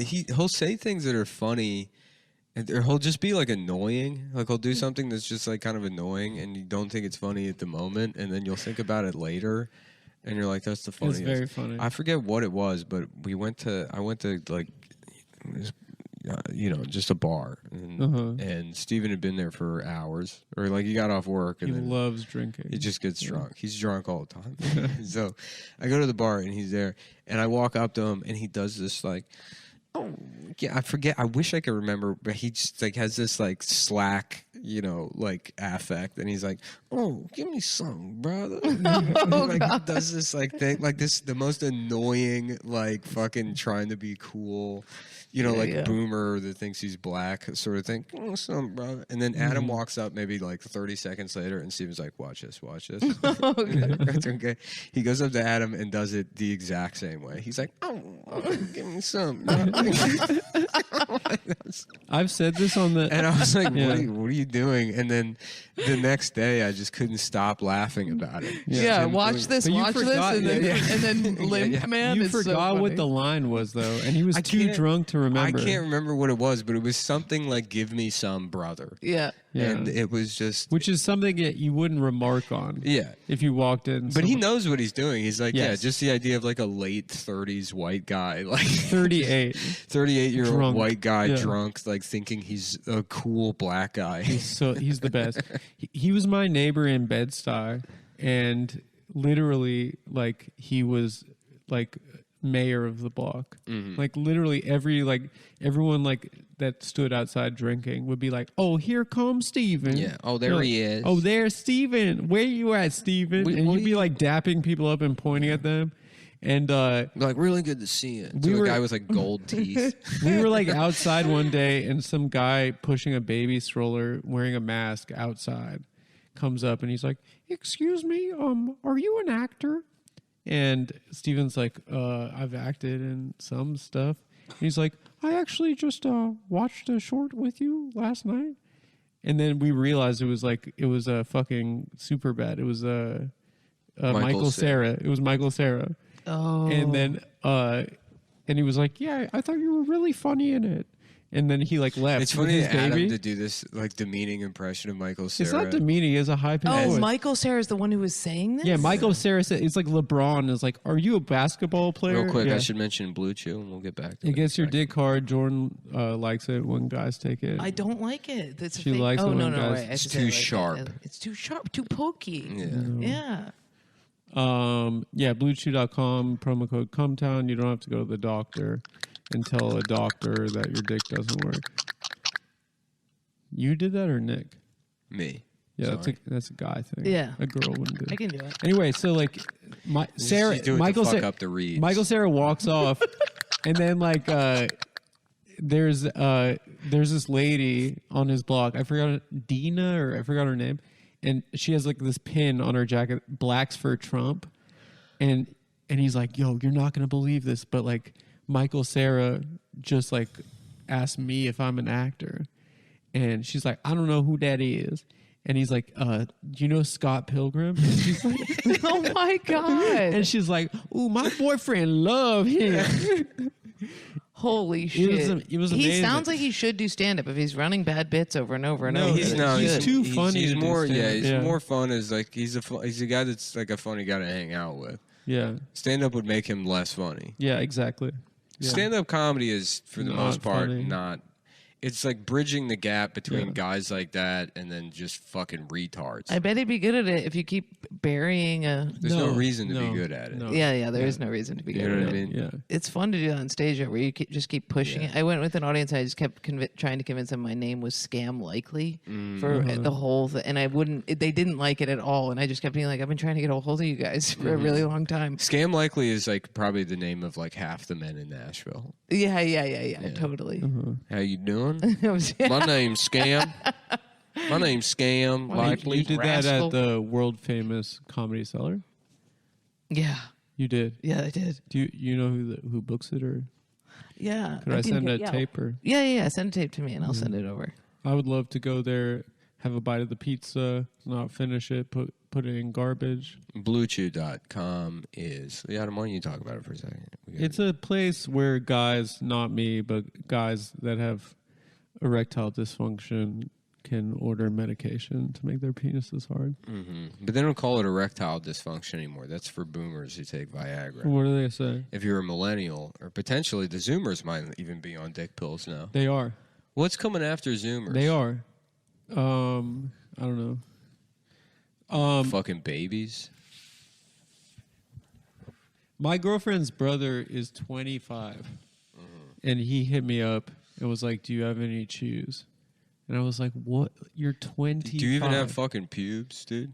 he'll say things that are funny, or he'll just be like annoying. Like he'll do something that's just like kind of annoying, and you don't think it's funny at the moment, and then you'll think about it later, and you're like, "That's the funniest." It's very funny. I forget what it was, but I went to like, just a bar, and Steven had been there for hours, or like he got off work, and he loves drinking. He just gets drunk. He's drunk all the time. So I go to the bar, and he's there, and I walk up to him, and he does this like. Oh, yeah, I forget. I wish I could remember, but he just like has this like slack, like affect, and he's like, "Oh, give me some, brother." Like he does this like thing, like this, the most annoying, like fucking trying to be cool, boomer that thinks he's black sort of thing. "Give me some, brother." And then Adam walks up maybe like 30 seconds later, and Steven's like, "Watch this, watch this." That's okay. He goes up to Adam and does it the exact same way. He's like, "Oh, give me some." I've said this on the... And I was like, what are you doing? And then the next day, I just couldn't stop laughing about it. Yeah, watch this, and then Limp Man. You forgot what the line was, though, and he was too drunk to remember. I can't remember what it was, but it was something like, "Give me some, brother." Yeah. And it was just... Which is something that you wouldn't remark on. Yeah. If you walked in. But he knows what he's doing. He's like, just the idea of like a late 30s white guy. Like 38. 38-year-old white guy drunk, like thinking he's a cool black guy. He's the best. He was my neighbor in Bed-Stuy, and literally, like, he was like mayor of the block. Like literally everyone like that stood outside drinking would be like, "Oh, here comes Steven." Yeah. Oh, there he is. "Oh, there's Steven. Where you at, Steven?" And you'd be like dapping people up and pointing at them. And like, "Really good to see you." To a guy with like gold teeth. We were like outside one day, and some guy pushing a baby stroller wearing a mask outside comes up, and he's like, "Excuse me, are you an actor?" And Steven's like, "I've acted in some stuff." And he's like, "I actually just watched a short with you last night." And then we realized it was a fucking Superbad. It was Michael Cera. It was Michael Cera. Oh. And then and he was like, "Yeah, I thought you were really funny in it." And then he like left. It's funny to Adam to do this like demeaning impression of Michael Cera. It's not demeaning. It's a high pitched voice. Michael Cera is the one who was saying this? Yeah, Michael Cera said it's like LeBron is like, "Are you a basketball player?" Real quick, I should mention Blue Chew, and we'll get back to it. It gets your dick hard. Jordan likes it when guys take it. I don't like it. That's she likes it when guys. Right. It's too sharp. It's too sharp, too pokey. Yeah. BlueChew.com, promo code CUMTOWN. You don't have to go to the doctor and tell a doctor that your dick doesn't work. You did that or Nick? Me. Yeah, that's a guy thing. Yeah. A girl wouldn't do it. I can do it. Anyway, so like Michael Cera walks off, and then like there's this lady on his block. I forgot her name. And she has like this pin on her jacket, "Blacks for Trump," and he's like, "Yo, you're not gonna believe this, but like Michael Cera just like asked me if I'm an actor," and she's like, "I don't know who that is," and he's like, "Do you know Scott Pilgrim?" And she's like, "Oh my god!" And she's like, "Ooh, my boyfriend love him." Holy shit. It was amazing. He sounds like he should do stand-up if he's running bad bits over and over and over. He's too funny. He's more more fun as like he's a guy that's like a funny guy to hang out with. Yeah. Stand-up would make him less funny. Yeah, exactly. Yeah. Stand-up comedy is for the most part funny. not. It's like bridging the gap between guys like that and then just fucking retards. I bet he'd be good at it if you keep burying a... There's no reason to be good at it. No. Yeah, there is no reason to be good at it. You know what I mean? Yeah. It's fun to do that on stage where you just keep pushing it. I went with an audience and I just kept trying to convince them my name was Scam Likely for the whole thing. And they didn't like it at all. And I just kept being like, I've been trying to get a hold of you guys for a really long time. Scam Likely is like probably the name of like half the men in Nashville. Yeah, totally. How you doing? My name's Scam. My name's Scam Likely. You did that at the world famous Comedy Cellar? Yeah. You did? Yeah, I did. Do you know who books it, or? Yeah. Could I send a tape? Or? Yeah. Send a tape to me and I'll send it over. I would love to go there, have a bite of the pizza, not finish it, put it in garbage. BlueChew.com is... Adam, why don't you talk about it for a second? We It's a place where guys, not me, but guys that have erectile dysfunction can order medication to make their penises hard. Mm-hmm. But they don't call it erectile dysfunction anymore. That's for boomers who take Viagra. What do they say? If you're a millennial, or potentially the Zoomers might even be on dick pills now. They are. What's coming after Zoomers? They are. I don't know. Fucking babies. My girlfriend's brother is 25, and he hit me up and was like, "Do you have any chews?" And I was like, "What? You're 25? Do you even have fucking pubes, dude?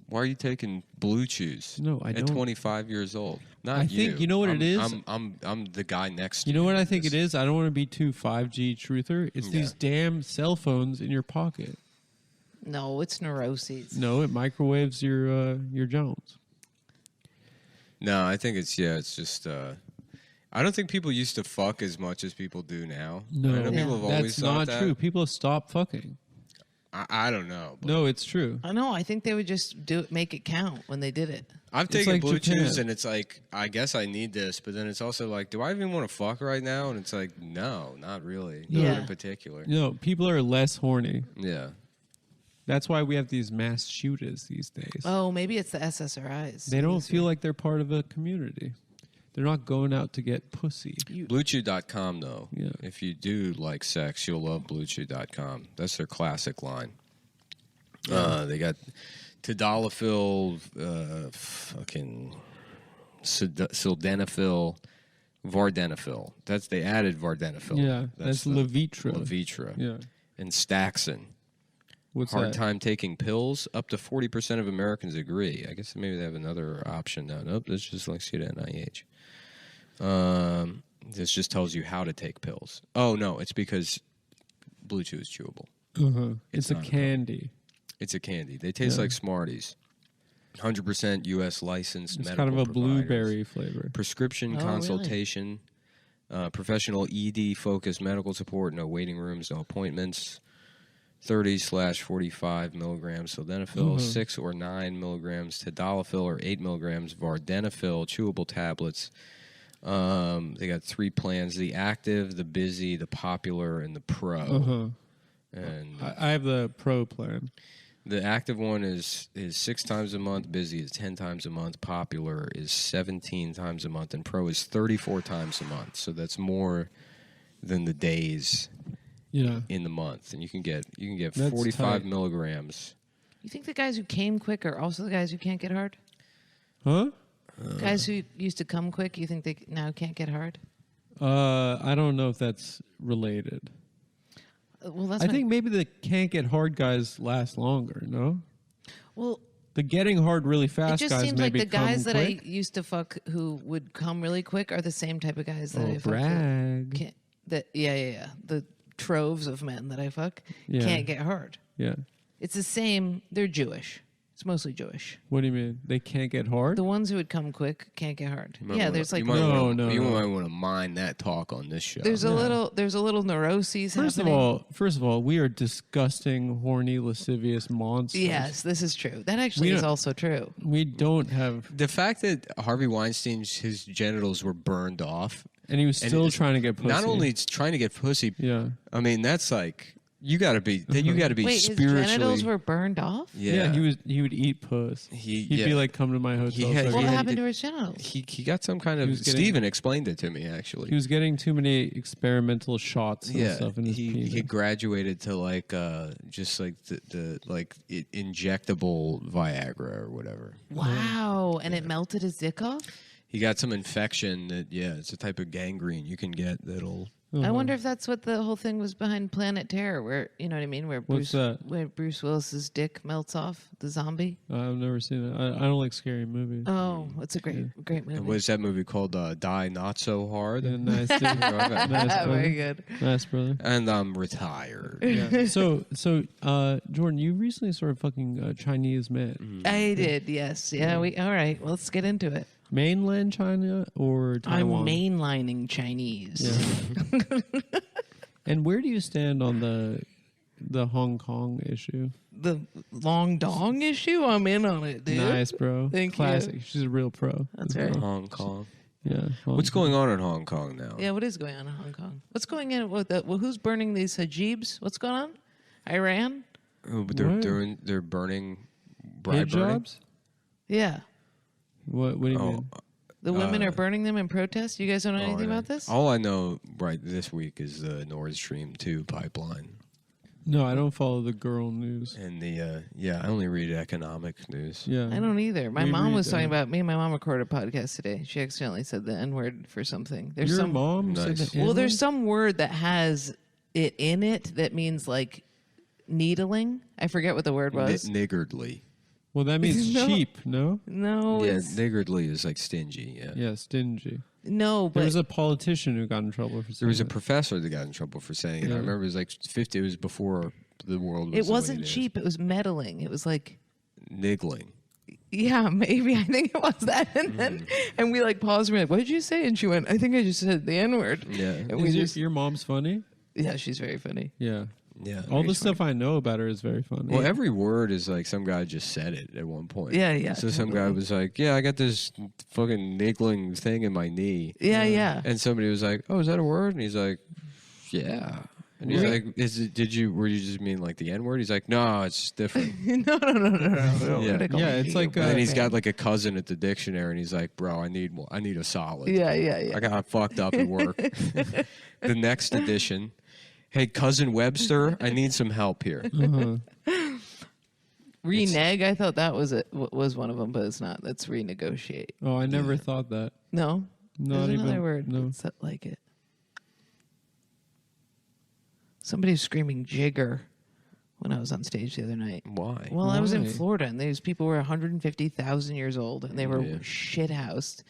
Why are you taking blue chews? No, I don't. At 25 years old, not I you. think you know what it is. I'm the guy next to you. You know what I think it is? I don't want to be too 5G truther. It's these damn cell phones in your pocket. No, it's neuroses. No, it microwaves your Jones. No, I think it's just. I don't think people used to fuck as much as people do now. No, I know people have always that's not that. true. People have stopped fucking. I don't know. No, it's true. I know. I think they would just make it count when they did it. I've taken like blue Japan. chews, and it's like, I guess I need this, but then it's also like, do I even want to fuck right now? And it's like, no, not really. Yeah. Not in particular. No, people are less horny. Yeah. That's why we have these mass shooters these days. Oh, maybe it's the SSRIs. They don't feel like they're part of a community. They're not going out to get pussy. BlueChew.com, though. Yeah. If you do like sex, you'll love BlueChew.com. That's their classic line. They got Tadalafil, fucking Sildenafil, Vardana Fill. They added Vardana Fill. Yeah, that's Levitra. Levitra. Yeah. And Staxin. What's Hard that? time taking pills. Up to 40% of Americans agree. I guess maybe they have another option now. Nope, this just links you to NIH. This just tells you how to take pills. Oh, no, it's because Blue Chew is chewable. Uh-huh. It's a not a candy. It's a candy. They taste like Smarties. 100% U.S. licensed It's medical kind of a providers. blueberry flavor. Prescription consultation, professional ED-focused medical support, no waiting rooms, no appointments. 30/45 milligrams sildenafil, 6 or 9 milligrams tadalafil, or 8 milligrams vardenafil, chewable tablets. They got 3 plans: the active, the busy, the popular, and the pro. Uh-huh. And I have the pro plan. the active one is 6 times a month, busy is 10 times a month, popular is 17 times a month, and pro is 34 times a month. So that's more than the days in the month. And you can get That's 45 tight. milligrams. You think the guys who came quick are also the guys who can't get hard? Huh? Guys who used to come quick, you think they now can't get hard? I don't know if that's related. Well, that's I think maybe the can't get hard guys last longer, no? Well, The getting hard really it fast just guys seems like maybe the guys come that quick. I used to fuck who would come really quick are the same type of guys that I fuck. brag. Yeah. The troves of men that I fuck can't get hard. Yeah. It's the same. They're Jewish. It's mostly Jewish. What do you mean? They can't get hard? The ones who would come quick can't get hard. There's like you might No, want to mind that talk on this show. there's a little neuroses happening. First of all, we are disgusting, horny, lascivious monsters. Yes, this is true. That actually is also true. We don't have, The fact that Harvey Weinstein's his genitals were burned off, and he was still trying to get pussy. not only trying to get pussy. Yeah. I mean, that's like you got to be Wait, spiritually. his genitals were burned off? Yeah, he would eat puss. He'd be like, "Come to my hotel." had- What Yeah, happened to his genitals? He got some kind of. was getting- Steven explained it to me actually. He was getting too many experimental shots and stuff in his penis. he graduated to like just like the injectable Viagra or whatever. Wow. And it melted his dick off? He got some infection that it's a type of gangrene you can get that'll. I wonder if that's what the whole thing was behind Planet Terror, where, you know what I mean, where What's that? where Bruce Willis's dick melts off, the zombie. I've never seen it. I don't like scary movies. Oh, it's a great movie. And what is that movie called? Die Not So Hard. Yeah, nice, dude. Nice, brother. Very good. Nice, brother. And I'm retired. Yeah. So, Jordan, you recently started fucking a Chinese man. I did, yes. Yeah, all right, well, let's get into it. Mainland China or Taiwan? I'm mainlining Chinese. Yeah. And where do you stand on the Hong Kong issue? The long dong issue? I'm in on it, dude. Nice, bro. Thank you. Classic. She's a real pro. That's That's right. Hong Kong. Yeah. What's going on in Hong Kong now? Yeah, what is going on in Hong Kong? What's going on with who's burning these hijabs? What's going on? Iran? Oh, but they're burning bride jobs. Yeah. What do you mean? The women are burning them in protest? You guys don't know anything about this? All I know this week is the Nord Stream 2 pipeline. No, I don't follow the girl news. And I only read economic news. Yeah. I don't either. My mom was talking about, me and my mom recorded a podcast today. She accidentally said the N-word for something. There's Your mom said the N-word? Well, there's some word that has it in it that means like needling. I forget what the word was. Niggardly. Well, that means cheap, no? No. Yeah, niggardly is like stingy. Yeah. Yeah, stingy. No, but there was a politician who got in trouble for saying There was a professor that got in trouble for saying it. Yeah. I remember it was like 50. It was before the world was it wasn't the way it cheap. It was meddling. It was like niggling. Yeah, maybe. I think it was that. And then and we like paused and we're like, what did you say? And she went, I think I just said the N-word. Yeah. And we just, your mom's funny? Yeah, she's very funny. Yeah. Yeah. All the stuff I know about her is very funny. Well, every word is like some guy just said it at one point. Yeah, yeah. So some guy was like, yeah, I got this fucking niggling thing in my knee. Yeah, yeah. And somebody was like, oh, is that a word? And he's like, yeah. And he's like, were you just mean like the N-word? He's like, no, it's different. No. Yeah, it's like... and he's got like a cousin at the dictionary, and he's like, bro, I need a solid. Yeah. I got fucked up at work. The next edition... Hey, cousin Webster, I need some help here. Renege, I thought that was one of them, but it's not. That's renegotiate. Oh, I never thought that. No? Not There's even. another word No. that's like it. Somebody was screaming jigger when I was on stage the other night. Why? Well, I was in Why? Florida, and these people were 150,000 years old, and they were shithoused.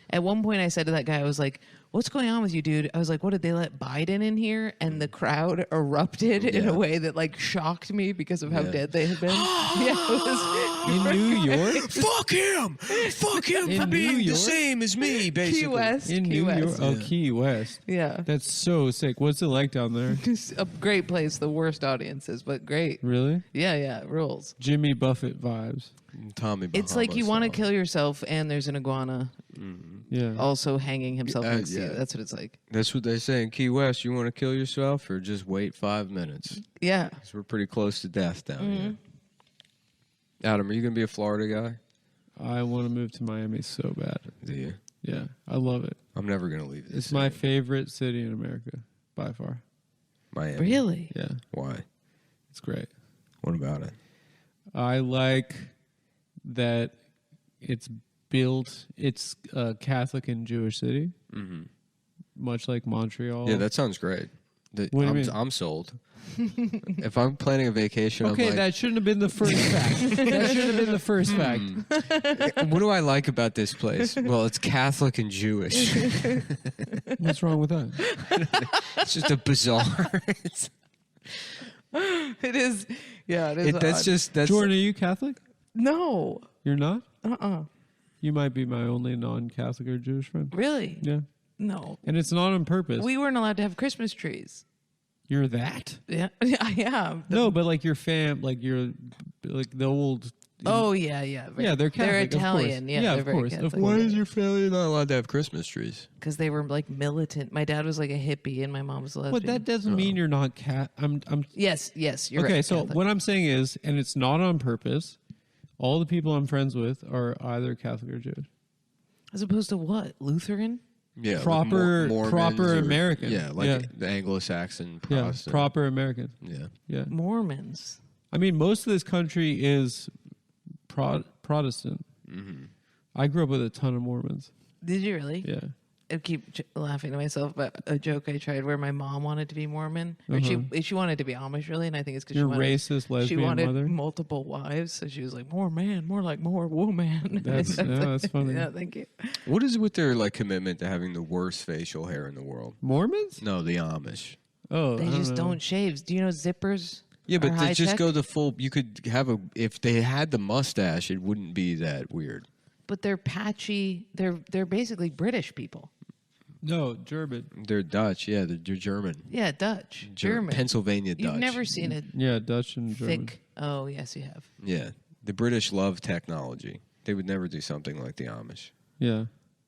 At one point, I said to that guy, I was like, what's going on with you, dude? I was like, what, did they let Biden in here? And the crowd erupted in a way that, like, shocked me because of how dead they had been. It was In New York? Fuck him! Fuck him for being the same as me, basically. Key West. In Key New West. York? Oh, Key West. Yeah. That's so sick. What's it like down there? Just a great place. The worst audiences, but great. Really? Yeah, rules. Jimmy Buffett vibes. Tommy It's like you want to Bahama kill yourself, and there's an iguana Yeah. also hanging himself next to you. yeah. That's what it's like. That's what they say in Key West. You want to kill yourself or just wait 5 minutes? Yeah. 'Cause we're pretty close to death down here. Adam, are you going to be a Florida guy? I want to move to Miami so bad. Do you? Yeah. I love it. I'm never going to leave this It's my favorite city in America by far. Miami. Really? Yeah. Why? It's great. What about it? I like that it's a Catholic and Jewish city, much like Montreal. Yeah, that sounds great. What do you mean? I'm sold. If I'm planning a vacation, Okay, I'm like, that shouldn't have been the first fact. That should have been the first fact. what do I like about this place? Well, it's Catholic and Jewish. What's wrong with that? It's just a bizarre. It is. Yeah, it is. That's Jordan, are you Catholic? No. You're not? Uh-uh. You might be my only non-Catholic or Jewish friend. Really? Yeah. No. And it's not on purpose. We weren't allowed to have Christmas trees. You're that? Yeah, I am. No, but like your like you're like the old. Oh yeah. Yeah, they're Catholic. They're of course. Italian. Yeah, they're of very course. Catholic. Of Why course. is your family not allowed to have Christmas trees? Because they were like militant. My dad was like a hippie, and my mom was a lesbian. But that doesn't mean you're not cat. I'm. Yes, you're right. Okay, so Catholic. what I'm saying is, and it's not on purpose. All the people I'm friends with are either Catholic or Jewish. As opposed to what? Lutheran? Yeah, Proper- Mormons proper American. Yeah, like Yeah. the Anglo-Saxon Yeah, Protestant. proper American. Yeah. Yeah. Mormons. I mean, most of this country is Protestant. I grew up with a ton of Mormons. Did you really? Yeah. I keep laughing to myself about a joke I tried where my mom wanted to be Mormon, or she wanted to be Amish, really, and I think it's because Your she wanted, racist lesbian she wanted mother? multiple wives, so she was like, more man, more like more woman. That's funny. Yeah, thank you. What is it with their like commitment to having the worst facial hair in the world? Mormons? No, the Amish. Oh, They I just know. don't shave. Do you know zippers? Yeah, but are to just high-tech? go the full. You could have if they had the mustache, it wouldn't be that weird. But they're patchy. They're basically British people. No, German. They're Dutch. Yeah, they're German. Yeah, Dutch, German, Pennsylvania Dutch. You've never seen a Yeah, Dutch and German. thick. Oh, yes, you have. Yeah, the British love technology. They would never do something like the Amish. Yeah.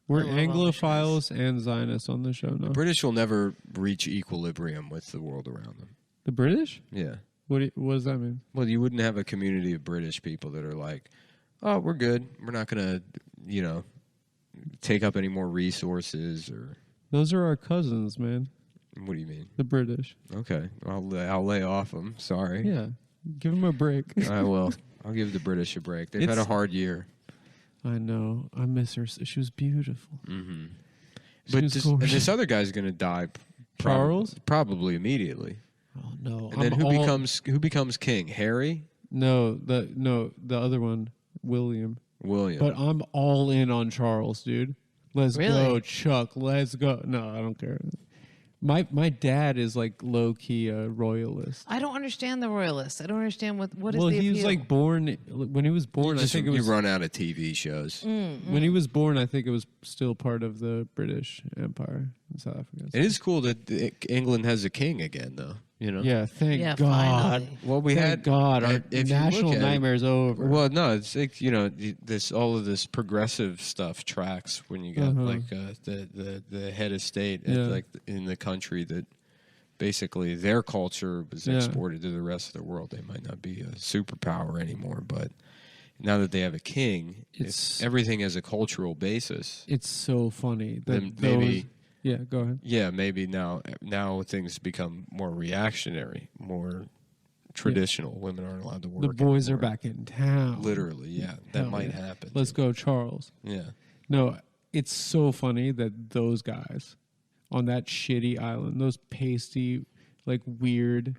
We're I love Anglophiles and Zionists on the show now. The British will never reach equilibrium with the world around them. The British? Yeah. What does that mean? Well, you wouldn't have a community of British people that are like, oh, we're good. We're not going to, take up any more resources or... Those are our cousins, man. What do you mean? The British. Okay. I'll lay off them. Sorry. Yeah. Give them a break. I will. I'll give the British a break. They've had a hard year. I know. I miss her. She was beautiful. Mm-hmm. But this other guy's going to die. Charles? Probably immediately. Oh no! And then who becomes king? Harry? No, the other one, William. But I'm all in on Charles, dude. Let's go, Chuck. Let's go. No, I don't care. My dad is like low key a royalist. I don't understand the royalists. I don't understand what is the appeal. Well, he was like born when he was born. I think it was you run out of TV shows. When he was born. I think it was still part of the British Empire in South Africa. It is cool that England has a king again, though. Yeah, thank God. Finally. Well, Thank God, our national nightmare's over. Well, no, it's like all of this progressive stuff tracks when you got like the head of state like in the country that basically their culture was exported to the rest of the world. They might not be a superpower anymore, but now that they have a king, it's everything has a cultural basis. It's so funny that then maybe. Yeah, go ahead. Yeah, maybe now things become more reactionary, more traditional. Women aren't allowed to work. The boys anymore. are back in town. Literally, yeah. That might happen. Let's go, Charles. Yeah. No, it's so funny that those guys on that shitty island, those pasty, like weird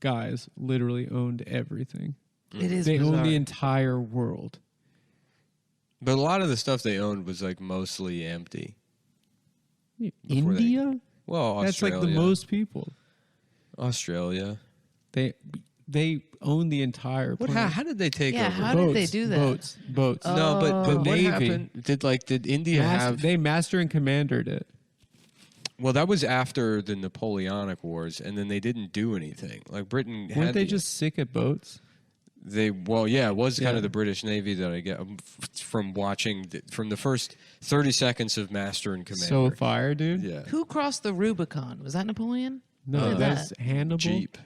guys, literally owned everything. It is They bizarre. own the entire world. But a lot of the stuff they owned was like mostly empty. India? Well, that's like the most people. Australia. They own the entire planet. How did they take over? How did they do that? Boats. No, but what Navy. happened? Did India have? They master and commandered it. Well, that was after the Napoleonic Wars, and then they didn't do anything. Like Britain weren't they just sick at boats? It was kind of the British Navy that I get from watching from the first 30 seconds of Master and Commander. So fire, dude. Yeah. Who crossed the Rubicon? Was that Napoleon? No, that's Hannibal. Jeep.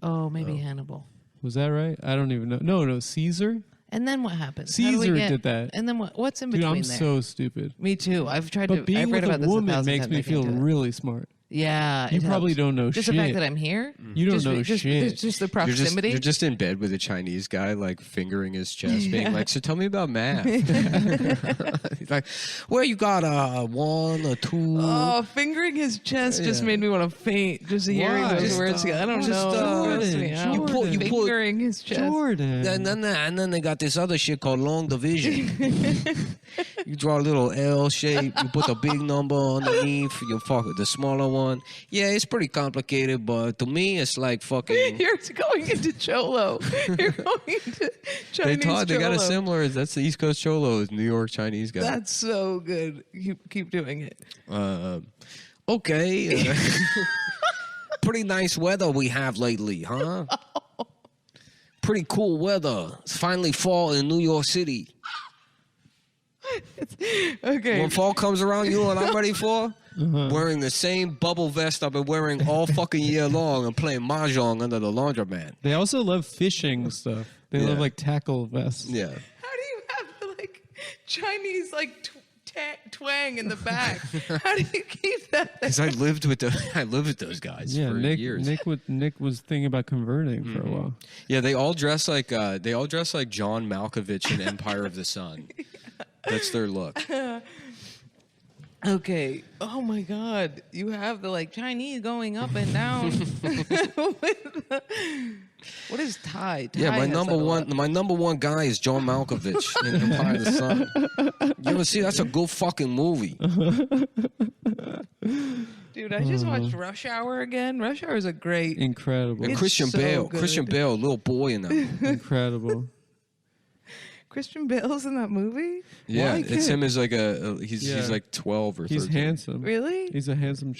Oh, maybe Hannibal. Was that right? I don't even know. No, Caesar. And then what happened? Caesar did that. And then what's in Dude, between I'm there? so stupid. Me too. I've tried But being I've read with about a this woman 1,000 makes times. me I can't feel do it. really smart. Yeah, You probably don't know just shit. the fact that I'm here. You don't know shit. Just the proximity. You're just in bed with a Chinese guy, like fingering his chest, being like, "So tell me about math." He's like, "Well, you got a 1 or 2." Oh, fingering his chest just made me want to faint. Just hearing those words. I don't know. It grosses me out. you put fingering his chest. Jordan. And then they got this other shit called long division. You draw a little L shape. You put the big number underneath. You fuck with the smaller one. Yeah, it's pretty complicated, but to me, it's like fucking. You're going into Cholo. You're going into Chinese They got a Cholo. similar. That's the East Coast Cholo, is New York Chinese guy. That's so good. Keep doing it. Okay. Pretty nice weather we have lately, huh? Pretty cool weather. It's finally fall in New York City. Okay. When fall comes around, you know what I'm ready for? Wearing the same bubble vest I've been wearing all fucking year long and playing mahjong under the laundromat. They also love fishing stuff. They love like tackle vests. Yeah. How do you have the Chinese twang in the back? How do you keep that? Because I lived with those guys Yeah, for years. Nick was thinking about converting for a while. Yeah, they all dress like John Malkovich in Empire of the Sun. That's their look. Okay. Oh my God. You have the Chinese going up and down. What is Thai? Yeah, my has number one guy is John Malkovich in Empire of the Sun. You ever see? That's a good fucking movie. Dude, I just watched Rush Hour again. Rush Hour is a great. Incredible. And It's Christian so Bale. good. Christian Bale, little boy in that movie. Incredible. Christian Bale's in that movie? Yeah, Why it's can't- him as he's like 12 or 13. He's handsome. Really? He's a handsome